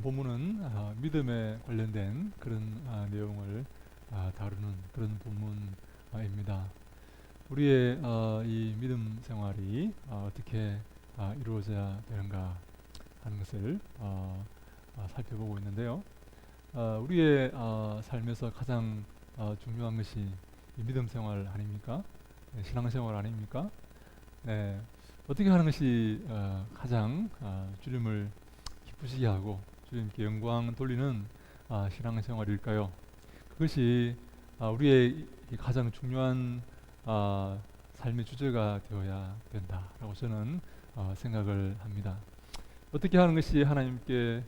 본문은 믿음에 관련된 그런 내용을 다루는 그런 본문입니다. 우리의 이 믿음 생활이 어떻게 이루어져야 되는가 하는 것을 살펴보고 있는데요. 우리의 삶에서 가장 중요한 것이 이 믿음 생활 아닙니까? 네, 신앙 생활 아닙니까? 네, 어떻게 하는 것이 가장 주님을 기쁘시게 하고 주님께 영광 돌리는 신앙 생활일까요? 그것이 우리의 이 가장 중요한 삶의 주제가 되어야 된다라고 저는 생각을 합니다. 어떻게 하는 것이 하나님께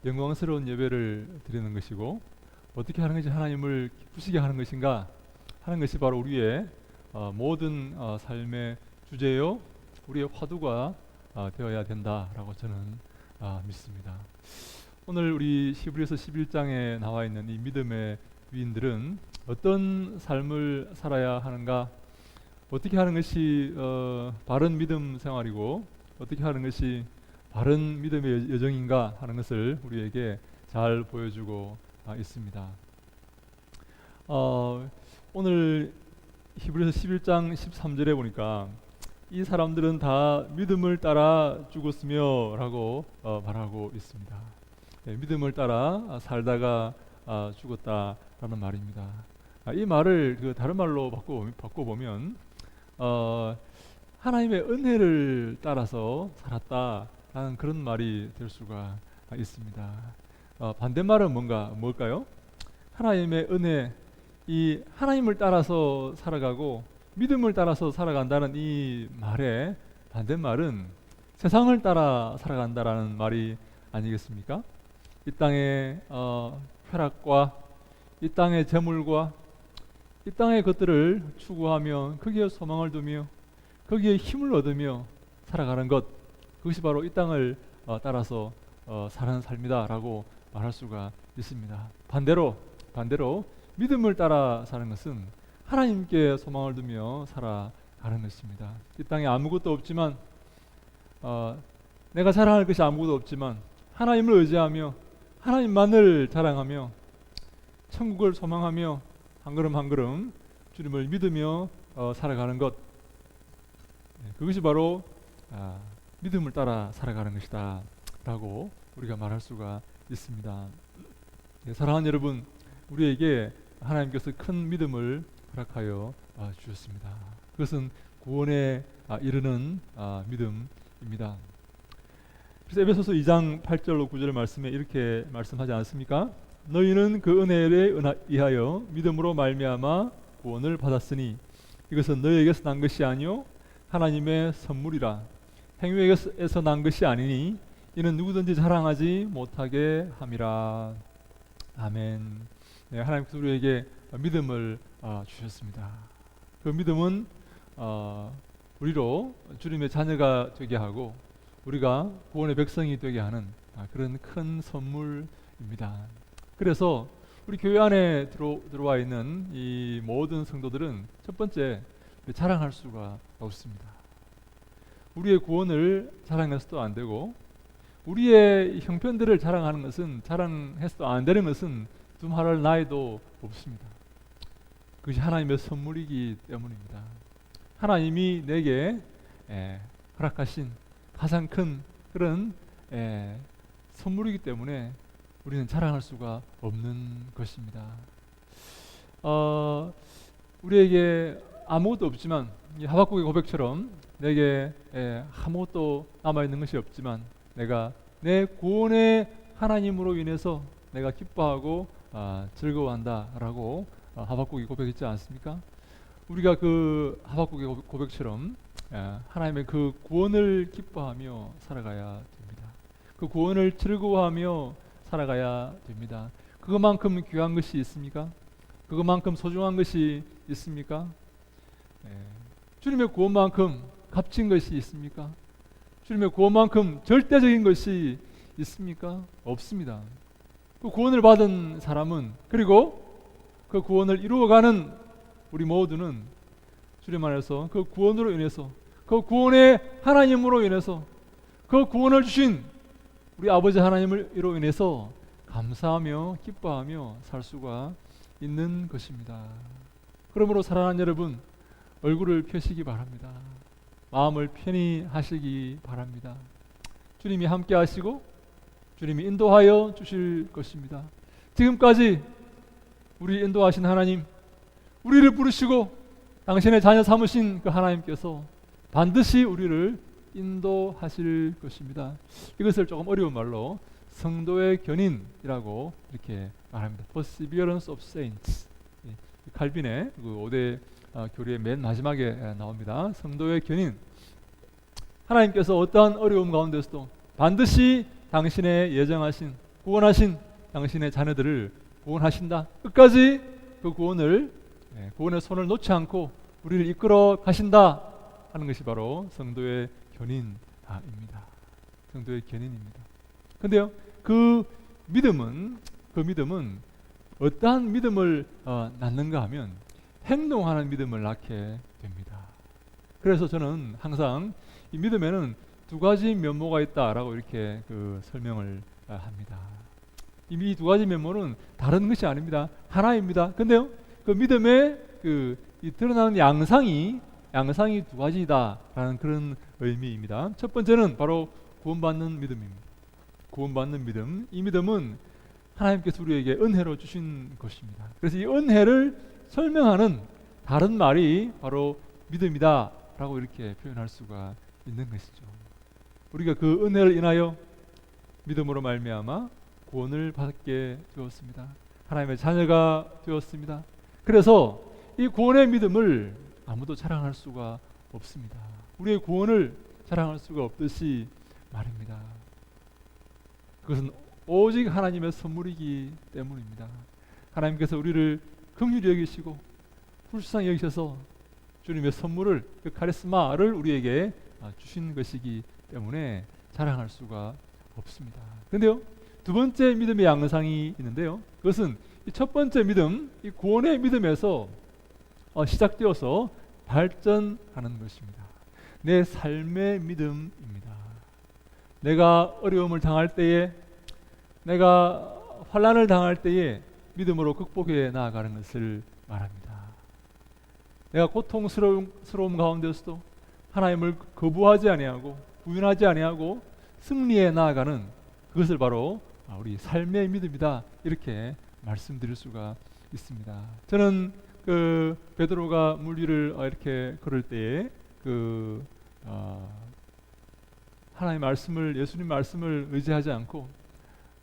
영광스러운 예배를 드리는 것이고 어떻게 하는 것이 하나님을 기쁘시게 하는 것인가 하는 것이 바로 우리의 모든 삶의 주제요 우리의 화두가 되어야 된다라고 저는 믿습니다. 오늘 우리 히브리서 11장에 나와 있는 이 믿음의 위인들은 어떤 삶을 살아야 하는가, 어떻게 하는 것이 바른 믿음 생활이고 어떻게 하는 것이 바른 믿음의 여정인가 하는 것을 우리에게 잘 보여주고 있습니다. 오늘 히브리서 11장 13절에 보니까 이 사람들은 다 믿음을 따라 죽었으며 라고 말하고 있습니다. 네, 믿음을 따라 살다가 죽었다라는 말입니다. 이 말을 다른 말로 바꿔보면 하나님의 은혜를 따라서 살았다라는 그런 말이 될 수가 있습니다. 반대말은 뭘까요? 하나님의 은혜, 이 하나님을 따라서 살아가고 믿음을 따라서 살아간다는 이 말의 반대말은 세상을 따라 살아간다라는 말이 아니겠습니까? 이 땅의 쾌락과 이 땅의 재물과 이 땅의 것들을 추구하며 거기에 소망을 두며 거기에 힘을 얻으며 살아가는 것, 그것이 바로 이 땅을 따라서 사는 삶이다라고 말할 수가 있습니다. 반대로 믿음을 따라 사는 것은 하나님께 소망을 두며 살아가는 것입니다. 이 땅에 아무것도 없지만 내가 자랑할 것이 아무것도 없지만 하나님을 의지하며 하나님만을 자랑하며 천국을 소망하며 한 걸음 한 걸음 주님을 믿으며 살아가는 것, 그것이 바로 믿음을 따라 살아가는 것이다 라고 우리가 말할 수가 있습니다. 사랑하는 여러분, 우리에게 하나님께서 큰 믿음을 허락하여 주셨습니다. 그것은 구원에 이르는 믿음입니다. 그래서 에베소서 2장 8절로 9절 말씀에 이렇게 말씀하지 않습니까? 너희는 그 은혜에 의하여 믿음으로 말미암아 구원을 받았으니 이것은 너희에게서 난 것이 아니요 하나님의 선물이라. 행위에서 난 것이 아니니 이는 누구든지 자랑하지 못하게 함이라. 아멘. 네, 하나님께서 우리에게 믿음을 주셨습니다. 그 믿음은 우리로 주님의 자녀가 되게 하고 우리가 구원의 백성이 되게 하는 그런 큰 선물입니다. 그래서 우리 교회 안에 들어와 있는 이 모든 성도들은 첫 번째 자랑할 수가 없습니다. 우리의 구원을 자랑해서도 안 되고 우리의 형편들을 자랑하는 것은 자랑해서도 안 되는 것은 두말할 나위도 없습니다. 그것이 하나님의 선물이기 때문입니다. 하나님이 내게 허락하신 가장 큰 그런 선물이기 때문에 우리는 자랑할 수가 없는 것입니다. 우리에게 아무것도 없지만 이 하박국의 고백처럼 내게 아무것도 남아있는 것이 없지만 내가 내 구원의 하나님으로 인해서 내가 기뻐하고 즐거워한다라고 하박국이 고백했지 않습니까? 우리가 그 하박국의 고백처럼 하나님의 그 구원을 기뻐하며 살아가야 됩니다. 그 구원을 즐거워하며 살아가야 됩니다. 그것만큼 귀한 것이 있습니까? 그것만큼 소중한 것이 있습니까? 주님의 구원만큼 값진 것이 있습니까? 주님의 구원만큼 절대적인 것이 있습니까? 없습니다. 그 구원을 받은 사람은 그리고 그 구원을 이루어가는 우리 모두는 주님 안에서 그 구원으로 인해서 그 구원의 하나님으로 인해서 그 구원을 주신 우리 아버지 하나님으로 인해서 감사하며 기뻐하며 살 수가 있는 것입니다. 그러므로 사랑하는 여러분, 얼굴을 펴시기 바랍니다. 마음을 편히 하시기 바랍니다. 주님이 함께 하시고 주님이 인도하여 주실 것입니다. 지금까지 우리 인도하신 하나님, 우리를 부르시고 당신의 자녀 삼으신 그 하나님께서 반드시 우리를 인도하실 것입니다. 이것을 조금 어려운 말로 성도의 견인이라고 이렇게 말합니다. Perseverance of Saints. 칼빈의 그 5대 교리의 맨 마지막에 나옵니다. 성도의 견인. 하나님께서 어떠한 어려움 가운데서도 반드시 당신의 예정하신, 구원하신 당신의 자녀들을 구원하신다. 끝까지 그 구원의 손을 놓지 않고 우리를 이끌어 가신다 하는 것이 바로 성도의 견인입니다. 성도의 견인입니다. 근데요, 그 믿음은 어떠한 믿음을 낳는가 하면 행동하는 믿음을 낳게 됩니다. 그래서 저는 항상 이 믿음에는 두 가지 면모가 있다라고 이렇게 설명을 합니다. 이 두 가지 면모는 다른 것이 아닙니다. 하나입니다. 근데요, 그 믿음의 이 드러나는 양상이 두 가지다라는 그런 의미입니다. 첫 번째는 바로 구원받는 믿음입니다. 구원받는 믿음. 이 믿음은 하나님께서 우리에게 은혜로 주신 것입니다. 그래서 이 은혜를 설명하는 다른 말이 바로 믿음이다라고 이렇게 표현할 수가 있는 것이죠. 우리가 그 은혜를 인하여 믿음으로 말미암아 구원을 받게 되었습니다. 하나님의 자녀가 되었습니다. 그래서 이 구원의 믿음을 아무도 자랑할 수가 없습니다. 우리의 구원을 자랑할 수가 없듯이 말입니다. 그것은 오직 하나님의 선물이기 때문입니다. 하나님께서 우리를 긍휼히 여기시고 불쌍히 여기셔서 주님의 선물을, 그 카리스마를 우리에게 주신 것이기 때문에 자랑할 수가 없습니다. 그런데요, 두 번째 믿음의 양상이 있는데요, 그것은 이 첫 번째 믿음, 이 구원의 믿음에서 시작되어서 발전하는 것입니다. 내 삶의 믿음입니다. 내가 어려움을 당할 때에, 내가 환난을 당할 때에 믿음으로 극복해 나아가는 것을 말합니다. 내가 고통스러움 가운데서도 하나님을 거부하지 아니하고 부인하지 아니하고 승리해 나아가는 그것을 바로 우리 삶의 믿음이다, 이렇게 말씀드릴 수가 있습니다. 저는 베드로가 물 위를 이렇게 걸을 때에 하나님의 말씀을, 예수님 말씀을 의지하지 않고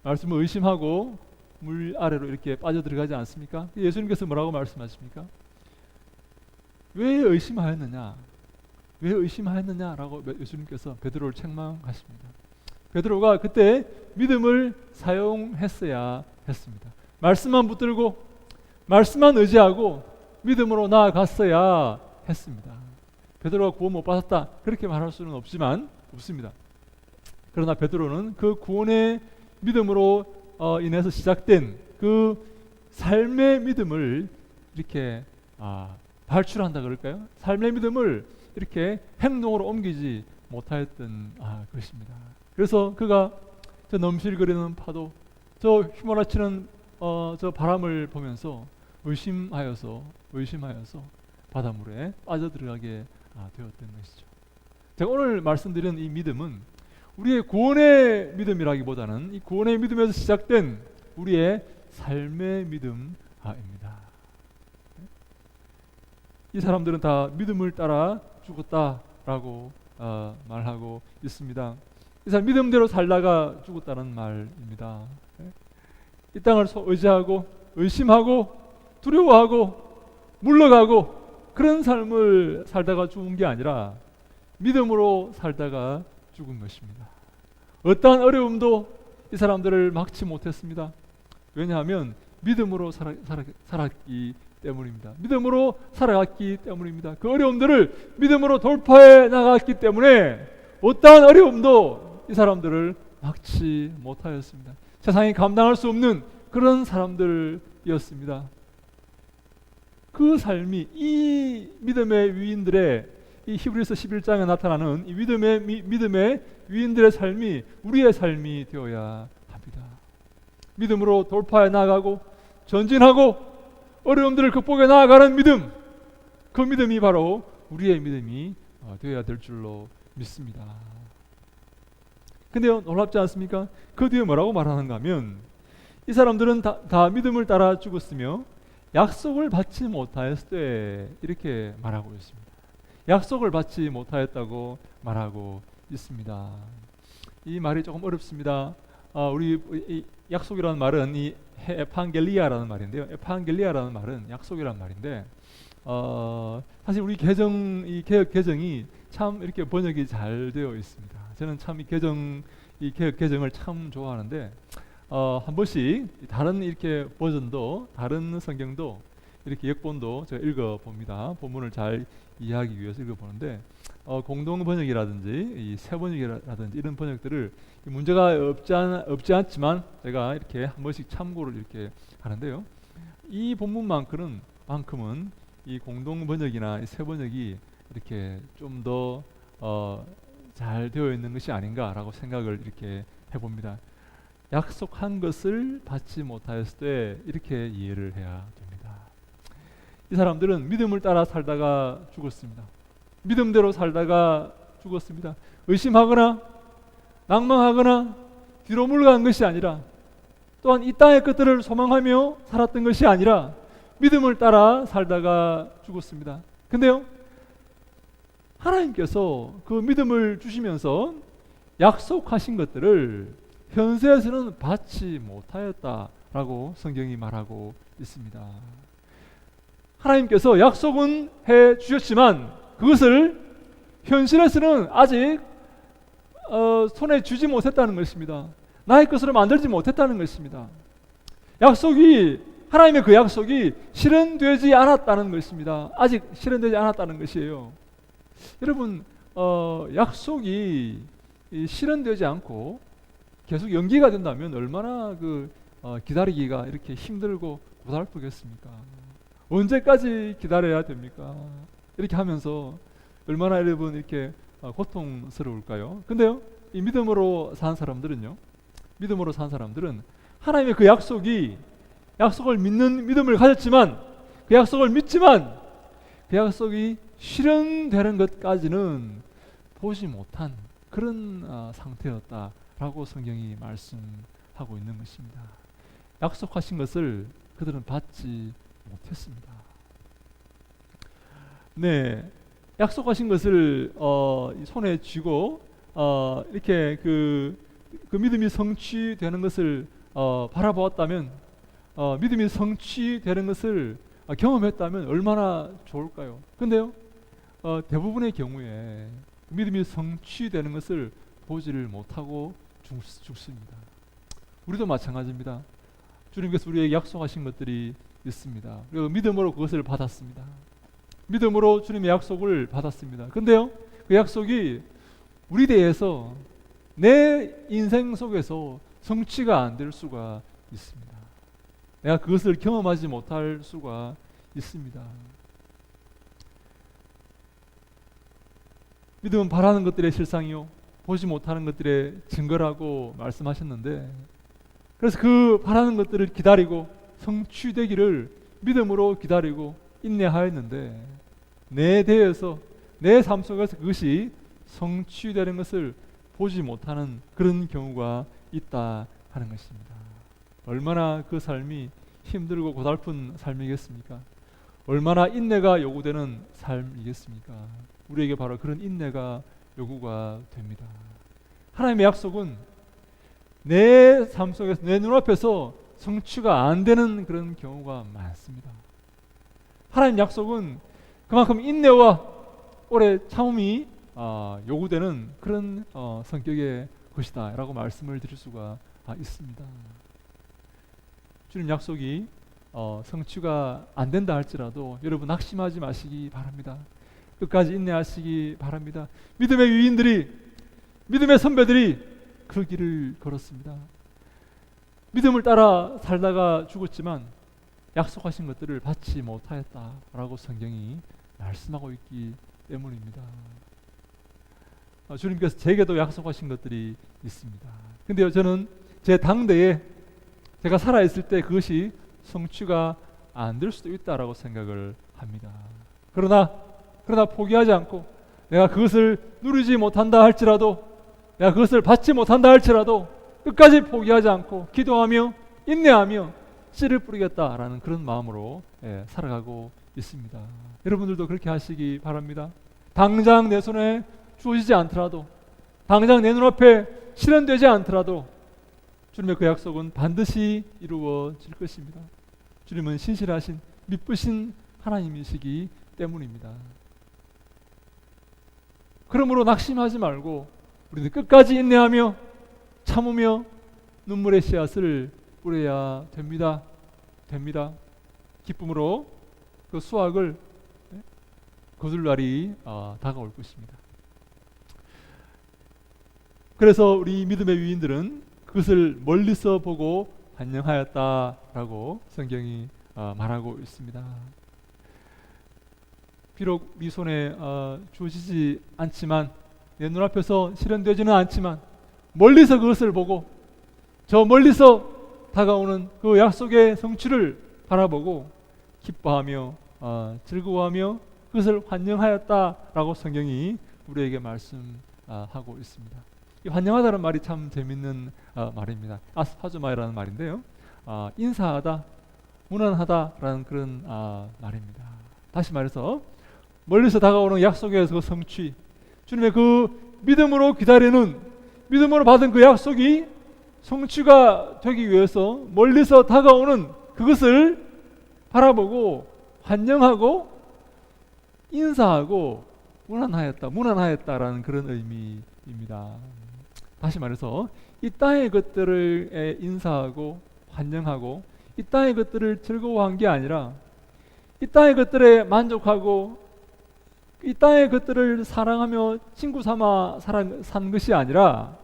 말씀을 의심하고 물 아래로 이렇게 빠져 들어가지 않습니까? 예수님께서 뭐라고 말씀하십니까? 왜 의심하였느냐? 왜 의심하였느냐라고 예수님께서 베드로를 책망하십니다. 베드로가 그때 믿음을 사용했어야 했습니다. 말씀만 붙들고 말씀만 의지하고 믿음으로 나아갔어야 했습니다. 베드로가 구원 못 받았다, 그렇게 말할 수는 없습니다. 그러나 베드로는 그 구원의 믿음으로 인해서 시작된 그 삶의 믿음을 이렇게 발출한다 그럴까요? 삶의 믿음을 이렇게 행동으로 옮기지 못하였던 것입니다. 그래서 그가 저 넘실거리는 파도, 저 휘몰아치는 저 바람을 보면서 의심하여서 바닷물에 빠져들어가게 되었던 것이죠. 제가 오늘 말씀드린 이 믿음은 우리의 구원의 믿음이라기보다는 이 구원의 믿음에서 시작된 우리의 삶의 믿음입니다. 이 사람들은 다 믿음을 따라 죽었다라고 말하고 있습니다. 이 사람 믿음대로 살다가 죽었다는 말입니다. 이 땅을 의지하고 의심하고 두려워하고 물러가고 그런 삶을 살다가 죽은 게 아니라 믿음으로 살다가 죽은 것입니다. 어떠한 어려움도 이 사람들을 막지 못했습니다. 왜냐하면 믿음으로 살았기 때문입니다. 믿음으로 살아갔기 때문입니다. 그 어려움들을 믿음으로 돌파해 나갔기 때문에 어떠한 어려움도 이 사람들을 막지 못하였습니다. 세상이 감당할 수 없는 그런 사람들이었습니다. 그 삶이 이 믿음의 위인들의 이 히브리서 11장에 나타나는 이 믿음의 위인들의 삶이 우리의 삶이 되어야 합니다. 믿음으로 돌파해 나아가고 전진하고 어려움들을 극복해 나아가는 믿음, 그 믿음이 바로 우리의 믿음이 되어야 될 줄로 믿습니다. 근데요, 놀랍지 않습니까? 그 뒤에 뭐라고 말하는가 하면 이 사람들은 다 믿음을 따라 죽었으며 약속을 받지 못하였을 때 이렇게 말하고 있습니다. 약속을 받지 못하였다고 말하고 있습니다. 이 말이 조금 어렵습니다. 우리 이 약속이라는 말은 이 에판겔리아라는 말인데요. 에판겔리아라는 말은 약속이라는 말인데 사실 우리 이 개혁 개정이 참 이렇게 번역이 잘 되어 있습니다. 저는 참 이 개혁 개정을 참 좋아하는데 한 번씩 다른 이렇게 버전도 다른 성경도 이렇게 역본도 제가 읽어 봅니다. 본문을 잘 이해하기 위해서 읽어 보는데 공동 번역이라든지 이 새 번역이라든지 이런 번역들을 문제가 없지 않지만 제가 이렇게 한 번씩 참고를 이렇게 하는데요. 이 본문만큼은 이 공동 번역이나 이 새 번역이 이렇게 좀 더 잘 되어 있는 것이 아닌가라고 생각을 이렇게 해봅니다. 약속한 것을 받지 못하였을 때 이렇게 이해를 해야 됩니다. 이 사람들은 믿음을 따라 살다가 죽었습니다. 믿음대로 살다가 죽었습니다. 의심하거나 낭망하거나 뒤로 물러간 것이 아니라 또한 이 땅의 것들을 소망하며 살았던 것이 아니라 믿음을 따라 살다가 죽었습니다. 근데요, 하나님께서 그 믿음을 주시면서 약속하신 것들을 현세에서는 받지 못하였다라고 성경이 말하고 있습니다. 하나님께서 약속은 해 주셨지만 그것을 현실에서는 아직 손에 쥐지 못했다는 것입니다. 나의 것으로 만들지 못했다는 것입니다. 하나님의 그 약속이 실현되지 않았다는 것입니다. 아직 실현되지 않았다는 것이에요. 여러분, 약속이 실현되지 않고 계속 연기가 된다면 얼마나 기다리기가 이렇게 힘들고 고달프겠습니까? 언제까지 기다려야 됩니까? 이렇게 하면서 얼마나 여러분 이렇게 고통스러울까요? 근데요, 이 믿음으로 산 사람들은 하나님의 그 약속을 믿는 믿음을 가졌지만 그 약속을 믿지만 그 약속이 실현되는 것까지는 보지 못한 그런 상태였다라고 성경이 말씀하고 있는 것입니다. 약속하신 것을 그들은 받지 못했습니다. 네, 약속하신 것을 손에 쥐고 이렇게 그 믿음이 성취되는 것을 바라보았다면, 믿음이 성취되는 것을 경험했다면 얼마나 좋을까요? 근데요, 대부분의 경우에 믿음이 성취되는 것을 보지를 못하고 죽습니다. 우리도 마찬가지입니다. 주님께서 우리에게 약속하신 것들이 있습니다. 그리고 믿음으로 그것을 받았습니다. 믿음으로 주님의 약속을 받았습니다. 근데요, 그 약속이 우리 대해서 내 인생 속에서 성취가 안 될 수가 있습니다. 내가 그것을 경험하지 못할 수가 있습니다. 믿음은 바라는 것들의 실상이요 보지 못하는 것들의 증거라고 말씀하셨는데, 그래서 그 바라는 것들을 기다리고 성취되기를 믿음으로 기다리고 인내하였는데 내 대해서 내 삶 속에서 그것이 성취되는 것을 보지 못하는 그런 경우가 있다 하는 것입니다. 얼마나 그 삶이 힘들고 고달픈 삶이겠습니까? 얼마나 인내가 요구되는 삶이겠습니까? 우리에게 바로 그런 인내가 요구가 됩니다. 하나님의 약속은 내 삶 속에서 내 눈앞에서 성취가 안 되는 그런 경우가 많습니다. 하나님 약속은 그만큼 인내와 오래 참음이 요구되는 그런 성격의 것이다 라고 말씀을 드릴 수가 있습니다. 주님 약속이 성취가 안 된다 할지라도 여러분 낙심하지 마시기 바랍니다. 끝까지 인내하시기 바랍니다. 믿음의 위인들이, 믿음의 선배들이 그 길을 걸었습니다. 믿음을 따라 살다가 죽었지만 약속하신 것들을 받지 못하였다라고 성경이 말씀하고 있기 때문입니다. 주님께서 제게도 약속하신 것들이 있습니다. 근데요, 저는 제 당대에 제가 살아있을 때 그것이 성취가 안 될 수도 있다라고 생각을 합니다. 그러나 포기하지 않고 내가 그것을 누리지 못한다 할지라도, 내가 그것을 받지 못한다 할지라도 끝까지 포기하지 않고 기도하며 인내하며 씨를 뿌리겠다라는 그런 마음으로 살아가고 있습니다. 여러분들도 그렇게 하시기 바랍니다. 당장 내 손에 주어지지 않더라도, 당장 내 눈앞에 실현되지 않더라도 주님의 그 약속은 반드시 이루어질 것입니다. 주님은 신실하신 미쁘신 하나님이시기 때문입니다. 그러므로 낙심하지 말고 우리는 끝까지 인내하며 참으며 눈물의 씨앗을 뿌려야 됩니다. 기쁨으로 그 수확을 거둘 날이 다가올 것입니다. 그래서 우리 믿음의 위인들은 그것을 멀리서 보고 환영하였다라고 성경이 말하고 있습니다. 비록 우리 손에 주어지지 않지만, 내 눈앞에서 실현되지는 않지만 멀리서 그것을 보고 저 멀리서 다가오는 그 약속의 성취를 바라보고 기뻐하며 즐거워하며 그것을 환영하였다라고 성경이 우리에게 말씀하고 있습니다. 이 환영하다는 말이 참 재밌는 말입니다. 아스파즈마이라는 말인데요, 인사하다, 무난하다라는 그런 말입니다. 다시 말해서 멀리서 다가오는 약속의 그 성취, 주님의 그 믿음으로 기다리는, 믿음으로 받은 그 약속이 성취가 되기 위해서 멀리서 다가오는 그것을 바라보고 환영하고 인사하고 무난하였다라는 그런 의미입니다. 다시 말해서 이 땅의 것들을 인사하고 환영하고 이 땅의 것들을 즐거워한 게 아니라, 이 땅의 것들에 만족하고 이 땅의 것들을 사랑하며 친구 삼아 산 것이 아니라,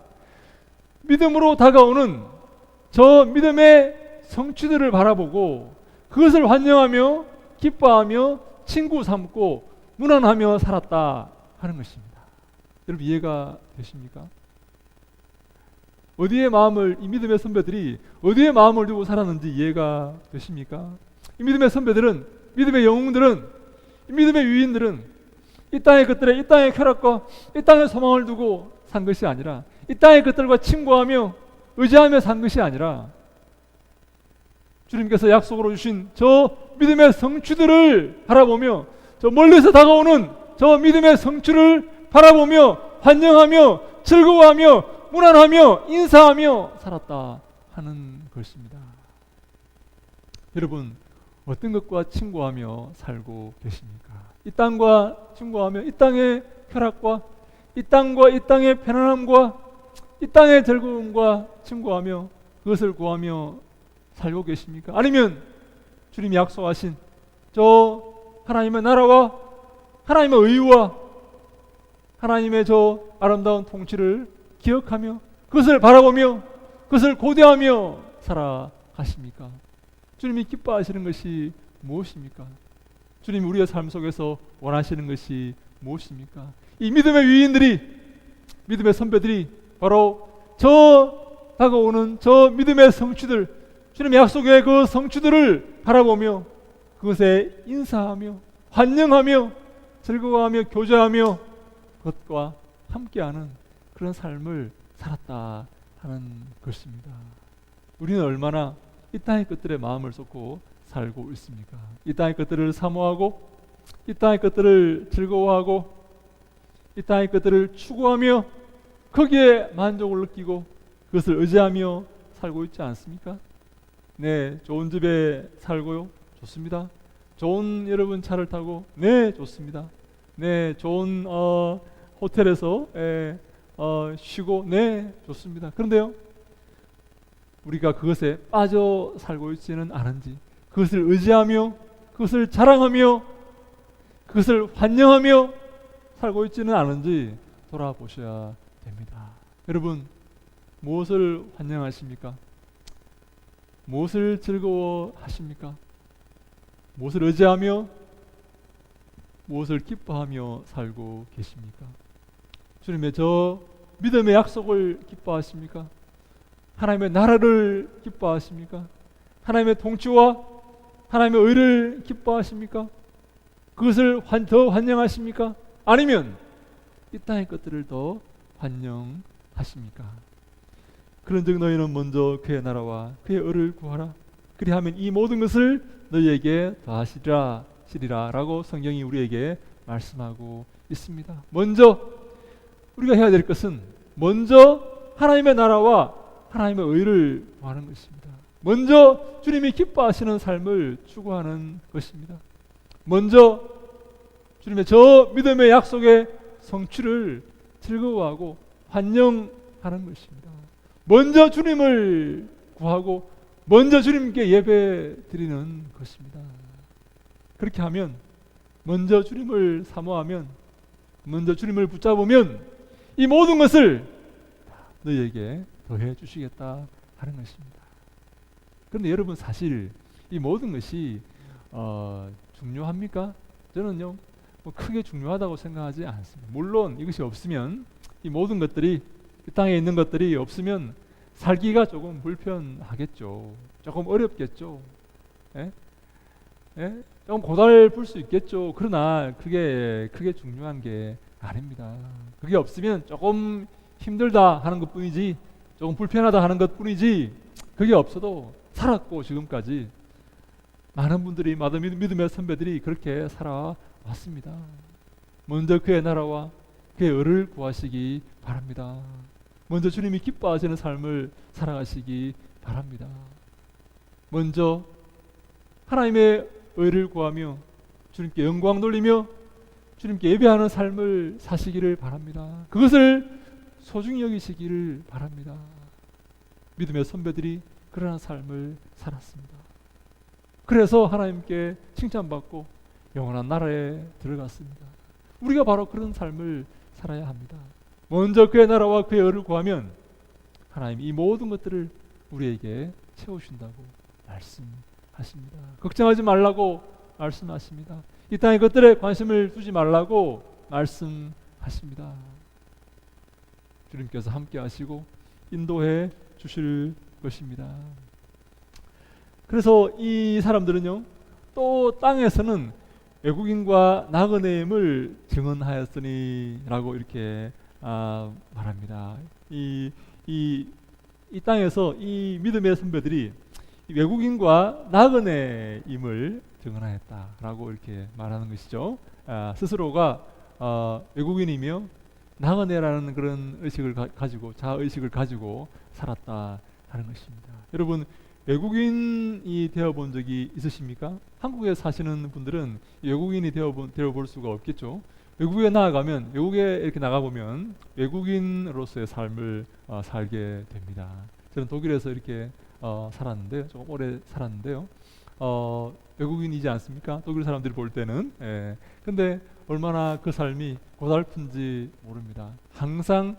믿음으로 다가오는 저 믿음의 성취들을 바라보고 그것을 환영하며 기뻐하며 친구 삼고 무난하며 살았다 하는 것입니다. 여러분, 이해가 되십니까? 어디에 마음을, 이 믿음의 선배들이 어디에 마음을 두고 살았는지 이해가 되십니까? 이 믿음의 선배들은, 믿음의 영웅들은, 이 믿음의 위인들은 이 땅의 것들에, 이 땅의 쾌락과 이 땅의 소망을 두고 산 것이 아니라, 이 땅의 것들과 친구하며 의지하며 산 것이 아니라, 주님께서 약속으로 주신 저 믿음의 성취들을 바라보며, 저 멀리서 다가오는 저 믿음의 성취를 바라보며 환영하며 즐거워하며 무난하며 인사하며 살았다 하는 것입니다. 여러분, 어떤 것과 친구하며 살고 계십니까? 이 땅과 친구하며 이 땅의 쾌락과 이 땅과 이 땅의 편안함과 이 땅의 즐거움과 친구하며 그것을 구하며 살고 계십니까? 아니면 주님이 약속하신 저 하나님의 나라와 하나님의 의와 하나님의 저 아름다운 통치를 기억하며 그것을 바라보며 그것을 고대하며 살아가십니까? 주님이 기뻐하시는 것이 무엇입니까? 주님이 우리의 삶 속에서 원하시는 것이 무엇입니까? 이 믿음의 위인들이, 믿음의 선배들이 바로 저 다가오는 저 믿음의 성취들, 주님의 약속의 그 성취들을 바라보며 그것에 인사하며 환영하며 즐거워하며 교제하며 그것과 함께하는 그런 삶을 살았다 하는 것입니다. 우리는 얼마나 이 땅의 것들에 마음을 쏟고 살고 있습니까? 이 땅의 것들을 사모하고 이 땅의 것들을 즐거워하고 이 땅의 것들을 추구하며 거기에 만족을 느끼고 그것을 의지하며 살고 있지 않습니까? 네, 좋은 집에 살고요, 좋습니다. 좋은 여러분 차를 타고, 네, 좋습니다. 네, 좋은 호텔에서 쉬고, 네, 좋습니다. 그런데요, 우리가 그것에 빠져 살고 있지는 않은지, 그것을 의지하며 그것을 자랑하며 그것을 환영하며 살고 있지는 않은지 돌아보셔야 됩니다. 여러분, 무엇을 환영하십니까? 무엇을 즐거워하십니까? 무엇을 의지하며 무엇을 기뻐하며 살고 계십니까? 주님의 저 믿음의 약속을 기뻐하십니까? 하나님의 나라를 기뻐하십니까? 하나님의 통치와 하나님의 의를 기뻐하십니까? 그것을 더 환영하십니까? 아니면 이 땅의 것들을 더 환영하십니까? 그런즉 너희는 먼저 그의 나라와 그의 의를 구하라. 그리하면 이 모든 것을 너희에게 더하시리라 라고 성경이 우리에게 말씀하고 있습니다. 먼저 우리가 해야 될 것은 먼저 하나님의 나라와 하나님의 의를 구하는 것입니다. 먼저 주님이 기뻐하시는 삶을 추구하는 것입니다. 먼저 주님의 저 믿음의 약속의 성취를 즐거워하고 환영하는 것입니다. 먼저 주님을 구하고 먼저 주님께 예배 드리는 것입니다. 그렇게 하면, 먼저 주님을 사모하면, 먼저 주님을 붙잡으면 이 모든 것을 너희에게 더해 주시겠다 하는 것입니다. 그런데 여러분, 사실 이 모든 것이 중요합니까? 저는요, 크게 중요하다고 생각하지 않습니다. 물론 이것이 없으면, 이 모든 것들이, 이 땅에 있는 것들이 없으면 살기가 조금 불편하겠죠. 조금 어렵겠죠. 예? 예? 조금 고달플 수 있겠죠. 그러나 그게 크게 중요한 게 아닙니다. 그게 없으면 조금 힘들다 하는 것 뿐이지, 조금 불편하다 하는 것 뿐이지, 그게 없어도 살았고, 지금까지 많은 분들이, 많은 믿음의 선배들이 그렇게 살아왔습니다. 먼저 그의 나라와 그의 의를 구하시기 바랍니다. 먼저 주님이 기뻐하시는 삶을 살아가시기 바랍니다. 먼저 하나님의 의를 구하며 주님께 영광 돌리며 주님께 예배하는 삶을 사시기를 바랍니다. 그것을 소중히 여기시기를 바랍니다. 믿음의 선배들이 그러한 삶을 살았습니다. 그래서 하나님께 칭찬받고 영원한 나라에 들어갔습니다. 우리가 바로 그런 삶을 살아야 합니다. 먼저 그의 나라와 그의 의를 구하면 하나님 이 모든 것들을 우리에게 채우신다고 말씀하십니다. 걱정하지 말라고 말씀하십니다. 이 땅의 것들에 관심을 두지 말라고 말씀하십니다. 주님께서 함께 하시고 인도해 주실 것입니다. 그래서 이 사람들은요, 또 땅에서는 외국인과 나그네임을 증언하였으니 라고 이렇게 말합니다. 이 땅에서 이 믿음의 선배들이 외국인과 나그네임을 증언하였다라고 이렇게 말하는 것이죠. 스스로가 외국인이며 나그네라는 그런 의식을 가지고, 자의식을 가지고 살았다 하는 것입니다. 여러분, 외국인이 되어본 적이 있으십니까? 한국에 사시는 분들은 외국인이 되어볼 수가 없겠죠. 외국에 나아가면, 외국에 이렇게 나가보면 외국인으로서의 삶을 살게 됩니다. 저는 독일에서 이렇게 살았는데, 조금 오래 살았는데요. 외국인이지 않습니까? 독일 사람들이 볼 때는. 예. 근데 얼마나 그 삶이 고달픈지 모릅니다. 항상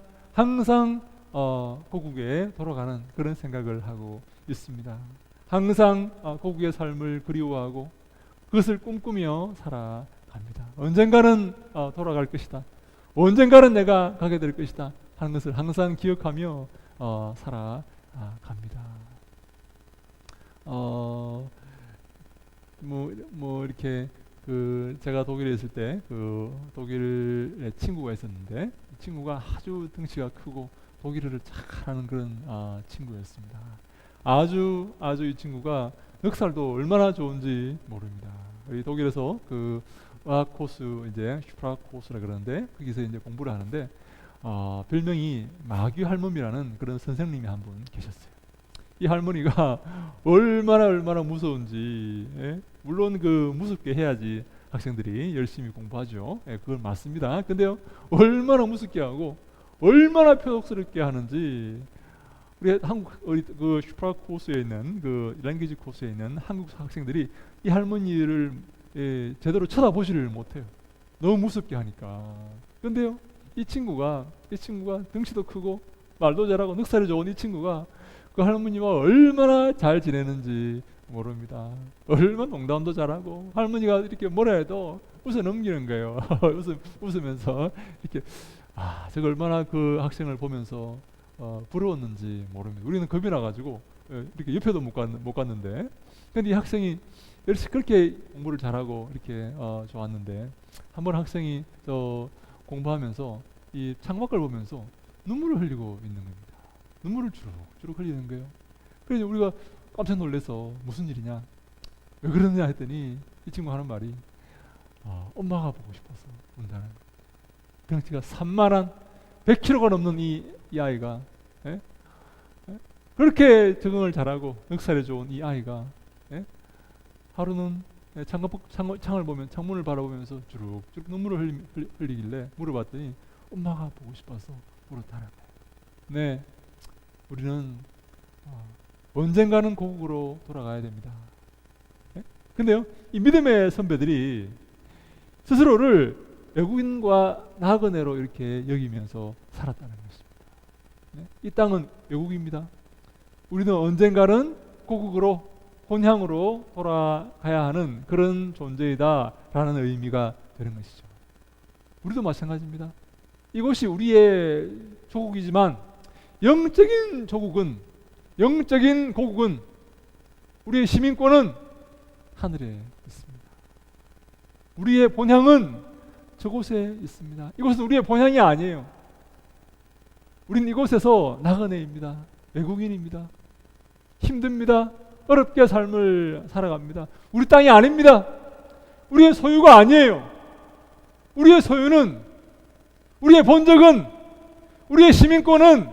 고국에 돌아가는 그런 생각을 하고 있습니다. 항상 고국의 삶을 그리워하고 그것을 꿈꾸며 살아갑니다. 언젠가는 돌아갈 것이다. 언젠가는 내가 가게 될 것이다 하는 것을 항상 기억하며 살아갑니다. 이렇게 제가 독일에 있을 때 독일에 친구가 있었는데, 친구가 아주 덩치가 크고 독일어를 잘하는 그런 친구였습니다. 아주 이 친구가 넉살도 얼마나 좋은지 모릅니다. 우리 독일에서 어학 코스, 이제 슈프라 코스라 그러는데, 거기서 이제 공부를 하는데 별명이 마귀 할멈이라는 그런 선생님이 한 분 계셨어요. 이 할머니가 얼마나 무서운지, 예? 물론 무섭게 해야지 학생들이 열심히 공부하죠. 예, 그건 맞습니다. 근데요, 얼마나 무섭게 하고 얼마나 표독스럽게 하는지, 우리 슈프라 코스에 있는 랭귀지 코스에 있는 한국 학생들이 이 할머니를 제대로 쳐다보지를 못해요. 너무 무섭게 하니까. 근데요, 이 친구가 덩치도 크고 말도 잘하고 넉살이 좋은 이 친구가 그 할머니와 얼마나 잘 지내는지 모릅니다. 얼마나 농담도 잘하고 할머니가 이렇게 뭐라 해도 웃어 넘기는 거예요. 웃으면서 이렇게 제가 얼마나 그 학생을 보면서 부러웠는지 모릅니다. 우리는 겁이 나가지고 이렇게 옆에도 못 갔는데, 근데 이 학생이 그렇게 공부를 잘하고 이렇게 좋았는데, 한 번 학생이 공부하면서 이 창밖을 보면서 눈물을 흘리고 있는 겁니다. 눈물을 주룩주룩 흘리는 거예요. 그래서 우리가 깜짝 놀라서 무슨 일이냐, 왜 그러느냐 했더니 이 친구 하는 말이 엄마가 보고 싶어서 운다는 거예요. 덩치가 산만한 100kg가 넘는 이 아이가, 예? 예? 그렇게 적응을 잘하고 넉살이 좋은 이 아이가, 예? 하루는 창을 보면, 창문을 바라보면서 주룩주룩 눈물을 흘리길래 물어봤더니 엄마가 보고 싶어서 울었다는 거예요. 네, 우리는 언젠가는 고국으로 돌아가야 됩니다. 예? 근데요, 이 믿음의 선배들이 스스로를 외국인과 나그네로 이렇게 여기면서 살았다는 것입니다. 네? 이 땅은 외국입니다. 우리는 언젠가는 고국으로, 본향으로 돌아가야 하는 그런 존재이다라는 의미가 되는 것이죠. 우리도 마찬가지입니다. 이곳이 우리의 조국이지만 영적인 조국은, 영적인 고국은, 우리의 시민권은 하늘에 있습니다. 우리의 본향은 저곳에 있습니다. 이곳은 우리의 본향이 아니에요. 우리는 이곳에서 나그네입니다. 외국인입니다. 힘듭니다. 어렵게 삶을 살아갑니다. 우리 땅이 아닙니다. 우리의 소유가 아니에요. 우리의 소유는, 우리의 본적은, 우리의 시민권은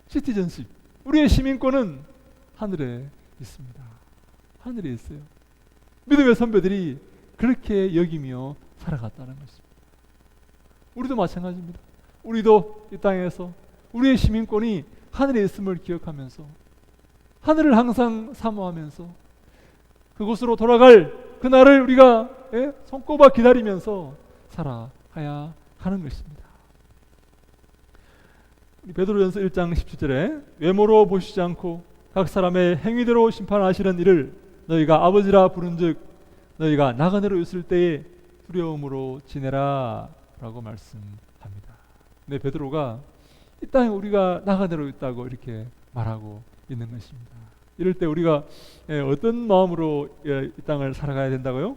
시티즌십, 우리의 시민권은 하늘에 있습니다. 하늘에 있어요. 믿음의 선배들이 그렇게 여기며 살아갔다는 것입니다. 우리도 마찬가지입니다. 우리도 이 땅에서 우리의 시민권이 하늘에 있음을 기억하면서, 하늘을 항상 사모하면서 그곳으로 돌아갈 그날을 우리가 손꼽아 기다리면서 살아가야 하는 것입니다. 베드로전서 1장 17절에 외모로 보시지 않고 각 사람의 행위대로 심판하시는 이를 너희가 아버지라 부른즉 너희가 나그네로 있을 때에 두려움으로 지내라 라고 말씀합니다. 네, 베드로가 이 땅에 우리가 나그네로 있다고 이렇게 말하고 있는 것입니다. 이럴 때 우리가 어떤 마음으로 이 땅을 살아가야 된다고요?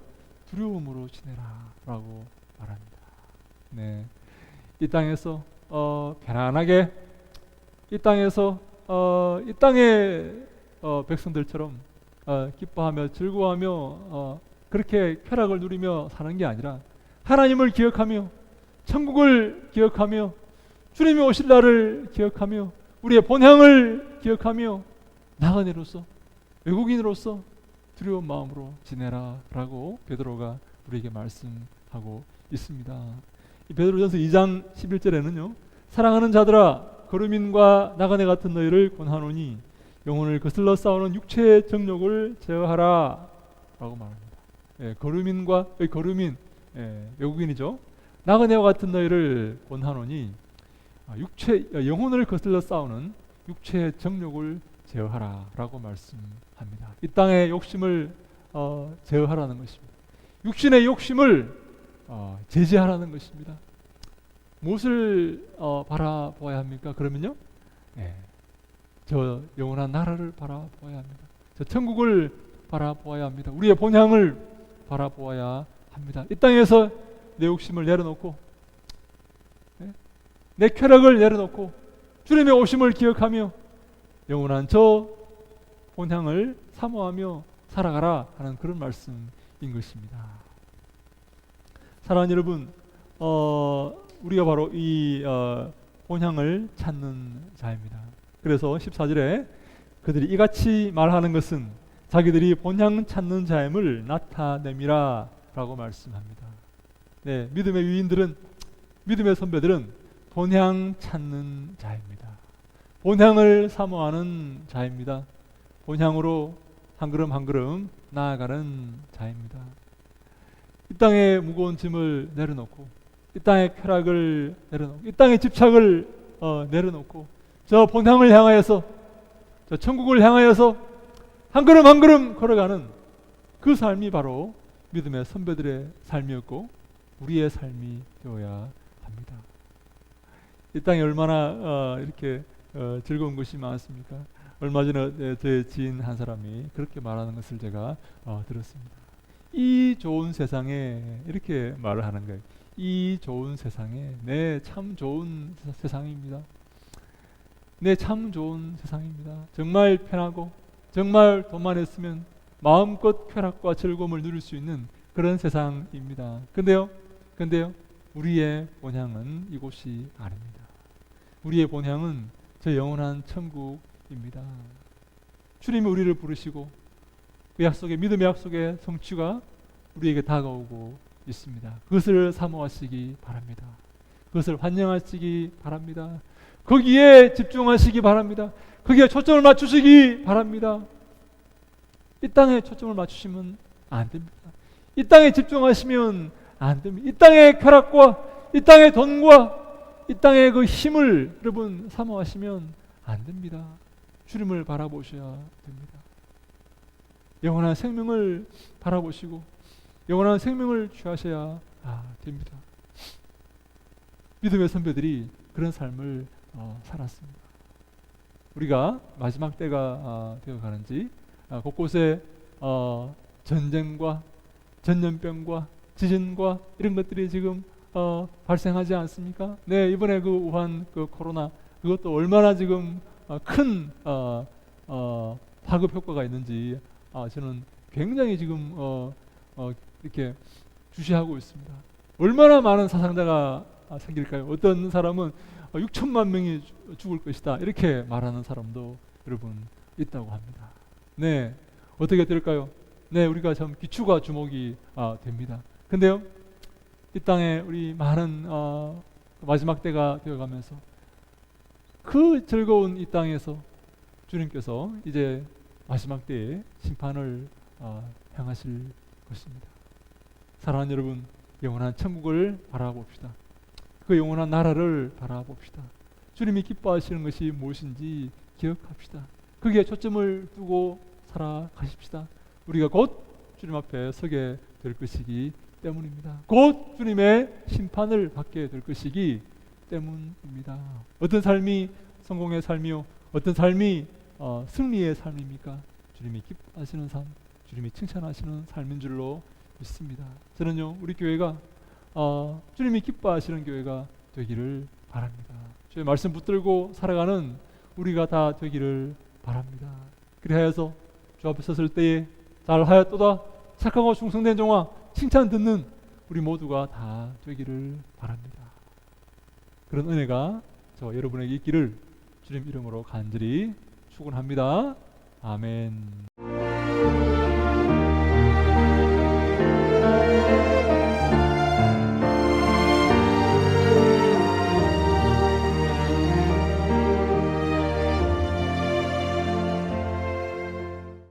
두려움으로 지내라 라고 말합니다. 네, 이 땅에서 편안하게, 이 땅에서 이 땅의 백성들처럼 기뻐하며 즐거워하며 그렇게 쾌락을 누리며 사는 게 아니라 하나님을 기억하며 천국을 기억하며 주님이 오실 날을 기억하며 우리의 본향을 기억하며 나그네로서, 외국인으로서 두려운 마음으로 지내라 라고 베드로가 우리에게 말씀하고 있습니다. 이 베드로전서 2장 11절에는요, 사랑하는 자들아 거루민과 나그네 같은 너희를 권하노니 영혼을 거슬러 싸우는 육체의 정욕을 제어하라 라고 말합니다. 거루민과, 거루민, 외국인이죠. 나그네와 같은 너희를 권하노니 영혼을 거슬러 싸우는 육체의 정욕을 제어하라 라고 말씀합니다. 이 땅의 욕심을 제어하라는 것입니다. 육신의 욕심을 제지하라는 것입니다. 무엇을 바라보아야 합니까? 그러면요, 저 영원한 나라를 바라보아야 합니다. 저 천국을 바라보아야 합니다. 우리의 본향을 바라보아야 합니다. 이 땅에서 내 욕심을 내려놓고, 내 쾌락을 내려놓고 주님의 오심을 기억하며 영원한 저 본향을 사모하며 살아가라 하는 그런 말씀인 것입니다. 사랑하는 여러분, 우리가 바로 이 본향을 찾는 자입니다. 그래서 14절에 그들이 이같이 말하는 것은 자기들이 본향 찾는 자임을 나타냄이라 라고 말씀합니다. 네, 믿음의 위인들은, 믿음의 선배들은 본향 찾는 자입니다. 본향을 사모하는 자입니다. 본향으로 한 걸음 한 걸음 나아가는 자입니다. 이 땅의 무거운 짐을 내려놓고, 이 땅의 쾌락을 내려놓고, 이 땅의 집착을 내려놓고 저 본향을 향하여서, 저 천국을 향하여서 한 걸음 한 걸음 걸어가는 그 삶이 바로 믿음의 선배들의 삶이었고 우리의 삶이 되어야 합니다. 이 땅에 얼마나 이렇게 즐거운 것이 많습니까? 얼마 전에 제 지인 한 사람이 그렇게 말하는 것을 제가 들었습니다. 이 좋은 세상에 이렇게 말을 하는 거예요. 이 좋은 세상에 네 참 좋은 세상입니다. 네 참 좋은 세상입니다. 정말 편하고 정말 돈만 있으면 마음껏 쾌락과 즐거움을 누릴 수 있는 그런 세상입니다. 근데요 우리의 본향은 이곳이 아닙니다. 우리의 본향은 저 영원한 천국입니다. 주님이 우리를 부르시고 그 약속의 믿음의 약속의 성취가 우리에게 다가오고 있습니다. 그것을 사모하시기 바랍니다. 그것을 환영하시기 바랍니다. 거기에 집중하시기 바랍니다. 거기에 초점을 맞추시기 바랍니다. 이 땅에 초점을 맞추시면 안 됩니다. 이 땅에 집중하시면 안 됩니다. 이 땅의 쾌락과 이 땅의 돈과 이 땅의 그 힘을 여러분 사모하시면 안 됩니다. 주님을 바라보셔야 됩니다. 영원한 생명을 바라보시고 영원한 생명을 취하셔야 됩니다. 믿음의 선배들이 그런 삶을 살았습니다. 우리가 마지막 때가 되어가는지 곳곳에 전쟁과 전염병과 지진과 이런 것들이 지금 발생하지 않습니까? 네, 이번에 그 우한 그 코로나 그것도 얼마나 지금 큰 파급 효과가 있는지 저는 굉장히 지금 이렇게 주시하고 있습니다. 얼마나 많은 사상자가 생길까요? 어떤 사람은 6천만 명이 죽을 것이다 이렇게 말하는 사람도 여러분 있다고 합니다. 네, 어떻게 될까요? 네, 우리가 참 기추가 주목이 됩니다. 근데요, 이 땅에 우리 많은 마지막 때가 되어가면서 그 즐거운 이 땅에서 주님께서 이제 마지막 때에 심판을 향하실 것입니다. 사랑하는 여러분, 영원한 천국을 바라봅시다. 그 영원한 나라를 바라봅시다. 주님이 기뻐하시는 것이 무엇인지 기억합시다. 거기에 초점을 두고 살아가십시다. 우리가 곧 주님 앞에 서게 될 것이기 때문입니다. 곧 주님의 심판을 받게 될 것이기 때문입니다. 어떤 삶이 성공의 삶이요? 어떤 삶이 승리의 삶입니까? 주님이 기뻐하시는 삶, 주님이 칭찬하시는 삶인 줄로 믿습니다. 저는요, 우리 교회가 주님이 기뻐하시는 교회가 되기를 바랍니다. 주의 말씀 붙들고 살아가는 우리가 다 되기를 바랍니다. 그리하여서 주 앞에 섰을 때에 잘하였도다 착하고 충성된 종아 칭찬 듣는 우리 모두가 다 되기를 바랍니다. 그런 은혜가 저와 여러분에게 있기를 주님 이름으로 간절히 축원합니다. 아멘.